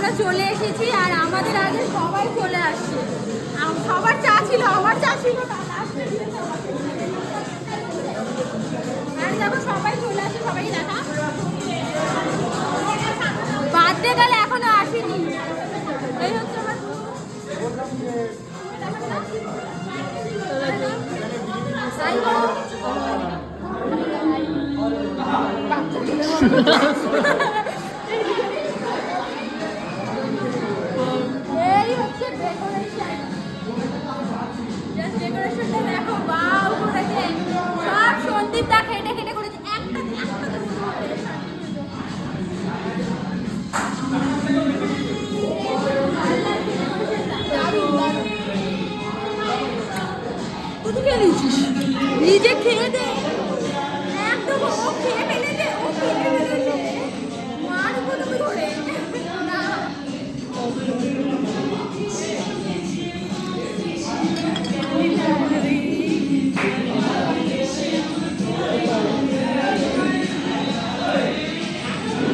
আমরা চলে এসেছি আর আমাদের আগে সবাই চলে আসছে। সবার চা ছিল, আমার চা ছিল না, লাস্টে দিয়েছে আমাকে। আর দেখো সবাই চলে আসছে, সবাই দেখা। বার্থডে গেলে এখনো আসেনি। এই হচ্ছে আমার এই হচ্ছে ডেকোরেশন। জাস্ট ডেকোরেশনটা দেখো, বাউ করেছে। সব সন্দীপ দা খেটে খেটে করেছে। একটা তুই খেয়ে নিয়েছিস, নিজে খেয়ে দে। একদম ও খেয়ে ফেলেছে, ও খেয়ে ফেলেছে। মার উপর ধরে না।